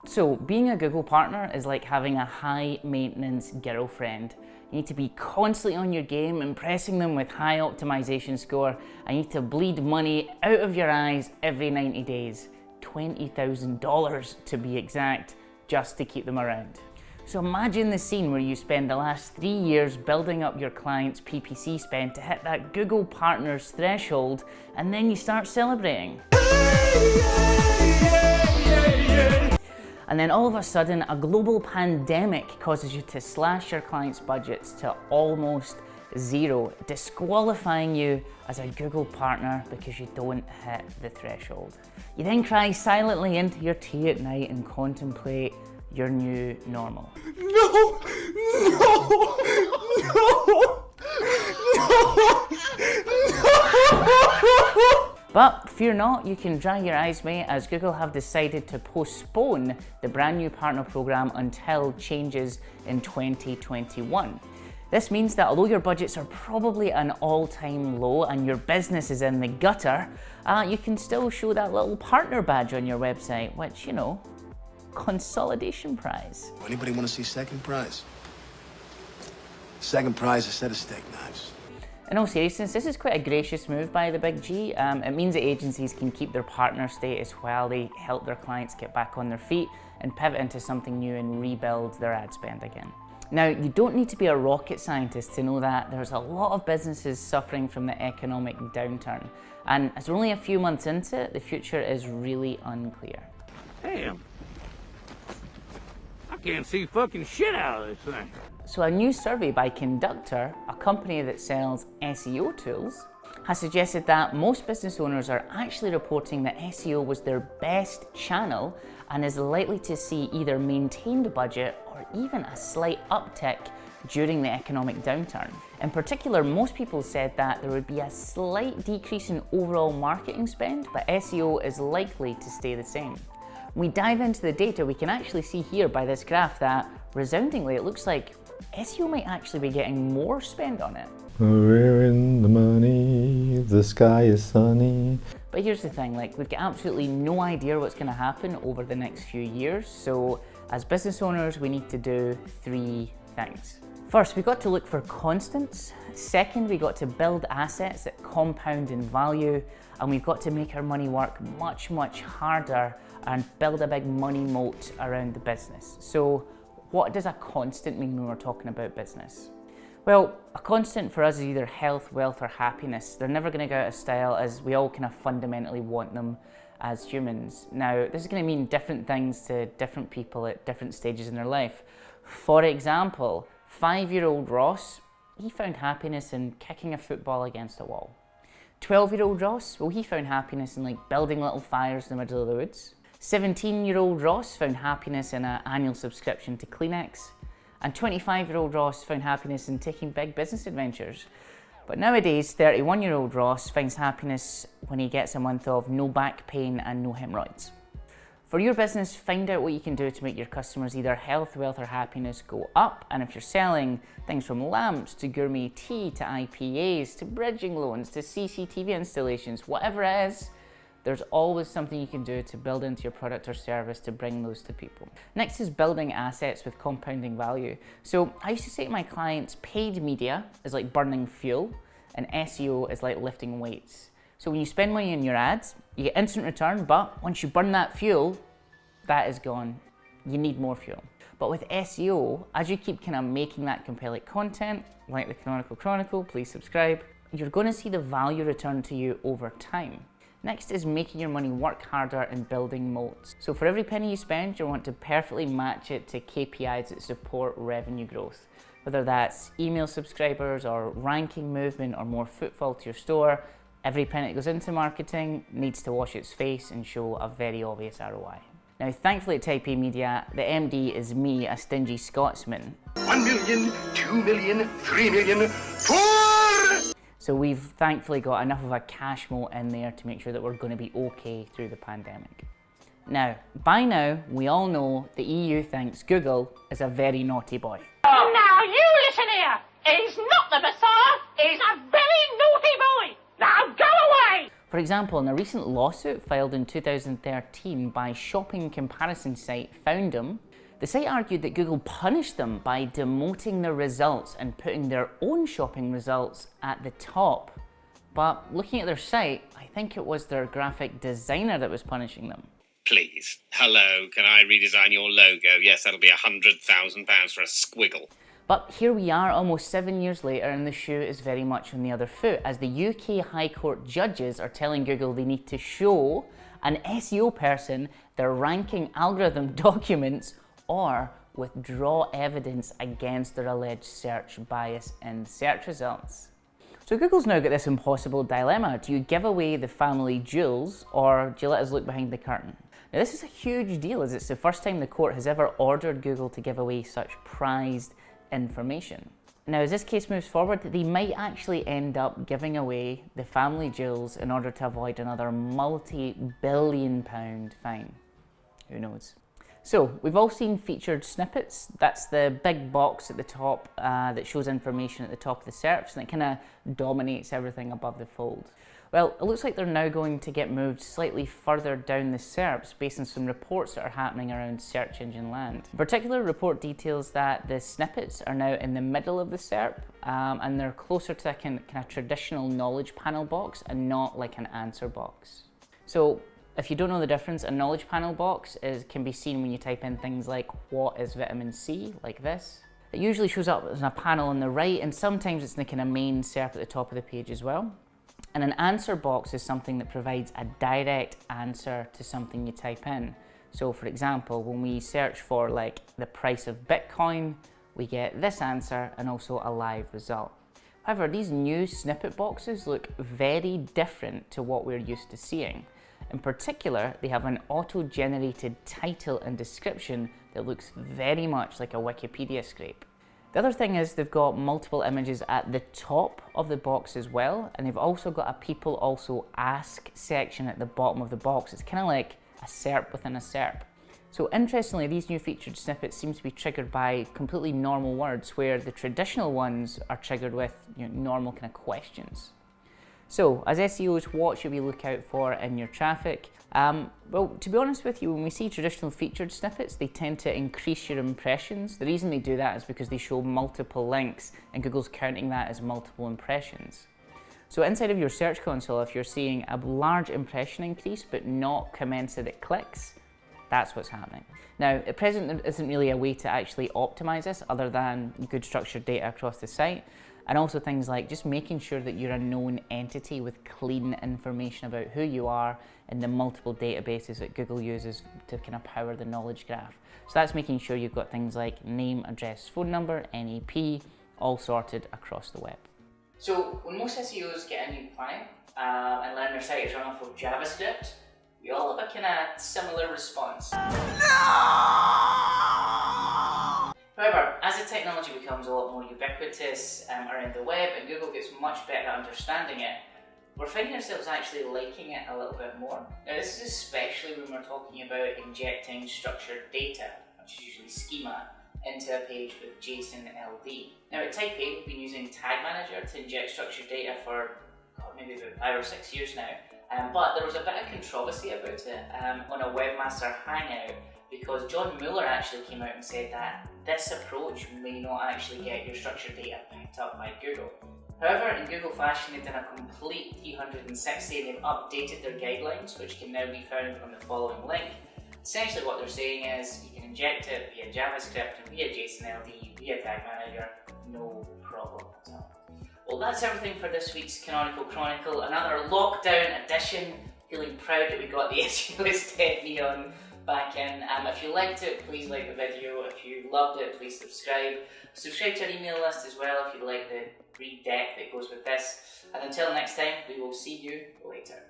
So being a Google partner is like having a high maintenance girlfriend. You need to be constantly on your game, impressing them with high optimization score, and you need to bleed money out of your eyes every 90 days. $20,000 to be exact, just to keep them around. So imagine the scene where you spend the last 3 years building up your client's PPC spend to hit that Google Partners threshold, and then you start celebrating. And then all of a sudden, a global pandemic causes you to slash your clients' budgets to almost zero, disqualifying you as a Google partner because you don't hit the threshold. You then cry silently into your tea at night and contemplate your new normal. No! But fear not, you can dry your eyes, mate, as Google have decided to postpone the brand new partner program until changes in 2021. This means that although your budgets are probably an all-time low and your business is in the gutter, you can still show that little partner badge on your website, which, you know, consolidation prize. Anybody want to see second prize? Second prize, a set of steak knives. In all seriousness, this is quite a gracious move by the Big G. It means that agencies can keep their partner status while they help their clients get back on their feet and pivot into something new and rebuild their ad spend again. Now, you don't need to be a rocket scientist to know that there's a lot of businesses suffering from the economic downturn. And as we're only a few months into it, the future is really unclear. Damn. I can't see fucking shit out of this thing. So a new survey by Conductor, a company that sells SEO tools, has suggested that most business owners are actually reporting that SEO was their best channel and is likely to see either maintained budget or even a slight uptick during the economic downturn. In particular, most people said that there would be a slight decrease in overall marketing spend, but SEO is likely to stay the same. When we dive into the data, we can actually see here by this graph that, resoundingly, it looks like SEO might actually be getting more spend on it. We're in the money, the sky is sunny. But here's the thing, we've got absolutely no idea what's going to happen over the next few years, so as business owners we need to do 3 things. First, we've got to look for constants. Second, we've got to build assets that compound in value, and we've got to make our money work much, much harder and build a big money moat around the business. So what does a constant mean when we're talking about business? Well, a constant for us is either health, wealth, or happiness. They're never going to go out of style, as we all kind of fundamentally want them as humans. Now, this is going to mean different things to different people at different stages in their life. For example, 5-year-old Ross, he found happiness in kicking a football against a wall. 12-year-old Ross, well, he found happiness in building little fires in the middle of the woods. 17-year-old Ross found happiness in an annual subscription to Kleenex. And 25-year-old Ross found happiness in taking big business adventures. But nowadays, 31-year-old Ross finds happiness when he gets a month of no back pain and no hemorrhoids. For your business, find out what you can do to make your customers' either health, wealth, or happiness go up. And if you're selling things from lamps to gourmet tea to IPAs to bridging loans to CCTV installations, whatever it is, there's always something you can do to build into your product or service to bring those to people. Next is building assets with compounding value. So I used to say to my clients, paid media is like burning fuel and SEO is like lifting weights. So when you spend money on your ads, you get instant return, but once you burn that fuel, that is gone. You need more fuel. But with SEO, as you keep kind of making that compelling content, like the Canonical Chronicle, please subscribe, you're going to see the value return to you over time. Next is making your money work harder and building moats. So for every penny you spend, you want to perfectly match it to KPIs that support revenue growth. Whether that's email subscribers or ranking movement or more footfall to your store, every penny that goes into marketing needs to wash its face and show a very obvious ROI. Now, thankfully at Type A Media, the MD is me, a stingy Scotsman. 1 million, 2 million, 3 million, 4! So we've thankfully got enough of a cash moat in there to make sure that we're going to be okay through the pandemic. Now, by now, we all know the EU thinks Google is a very naughty boy. Now you listen here! He's not the Messiah, he's a very naughty boy! Now go away! For For example, in a recent lawsuit filed in 2013 by shopping comparison site Foundum, the site argued that Google punished them by demoting their results and putting their own shopping results at the top. But looking at their site, I think it was their graphic designer that was punishing them. Please. Hello, can I redesign your logo? Yes, that'll be £100,000 for a squiggle. But here we are almost 7 years later and the shoe is very much on the other foot, as the UK High Court judges are telling Google they need to show an SEO person their ranking algorithm documents or withdraw evidence against their alleged search bias in search results. So Google's now got this impossible dilemma. Do you give away the family jewels or do you let us look behind the curtain? Now this is a huge deal, as it's the first time the court has ever ordered Google to give away such prized information. Now as this case moves forward, they might actually end up giving away the family jewels in order to avoid another multi-billion-pound fine. Who knows? So we've all seen featured snippets. That's the big box at the top that shows information at the top of the SERPs, and it kind of dominates everything above the fold. Well, it looks like they're now going to get moved slightly further down the SERPs based on some reports that are happening around search engine land. In particular, report details that the snippets are now in the middle of the SERP and they're closer to a kind of traditional knowledge panel box and not like an answer box. So if you don't know the difference, a knowledge panel box can be seen when you type in things like what is vitamin C, like this. It usually shows up as a panel on the right, and sometimes it's in the kind of main SERP at the top of the page as well. And an answer box is something that provides a direct answer to something you type in. So for example, when we search for like the price of Bitcoin, we get this answer and also a live result. However, these new snippet boxes look very different to what we're used to seeing. In particular, they have an auto-generated title and description that looks very much like a Wikipedia scrape. The other thing is they've got multiple images at the top of the box as well, and they've also got a people also ask section at the bottom of the box. It's kind of like a SERP within a SERP. So interestingly, these new featured snippets seem to be triggered by completely normal words, where the traditional ones are triggered with normal kind of questions. So, as SEOs, what should we look out for in your traffic? Well, to be honest with you, when we see traditional featured snippets, they tend to increase your impressions. The reason they do that is because they show multiple links, and Google's counting that as multiple impressions. So inside of your search console, if you're seeing a large impression increase, but not commensurate clicks, that's what's happening. Now, at present, there isn't really a way to actually optimize this other than good structured data across the site. And also things like just making sure that you're a known entity with clean information about who you are in the multiple databases that Google uses to kind of power the knowledge graph. So that's making sure you've got things like name, address, phone number, NEP, all sorted across the web. So when most SEOs get a new client and learn their site is run off of JavaScript, we all have a kind of similar response. However, as the technology becomes a lot more ubiquitous around the web and Google gets much better at understanding it, we're finding ourselves actually liking it a little bit more. Now this is especially when we're talking about injecting structured data, which is usually schema, into a page with JSON LD. Now at Type A, we've been using Tag Manager to inject structured data for maybe about 5 or 6 years now, but there was a bit of controversy about it on a Webmaster Hangout, because John Mueller actually came out and said that this approach may not actually get your structured data picked up by Google. However, in Google fashion, they've done a complete 360 and they've updated their guidelines, which can now be found on the following link. Essentially what they're saying is you can inject it via JavaScript and via JSON LD, via Tag Manager, no problem at all. Well, that's everything for this week's Canonical Chronicle, another lockdown edition. Feeling proud that we got the SEO List 10 Neon back in. If you liked it, please like the video. If you loved it, please subscribe. Subscribe to our email list as well if you'd like the free deck that goes with this. And until next time, we will see you later.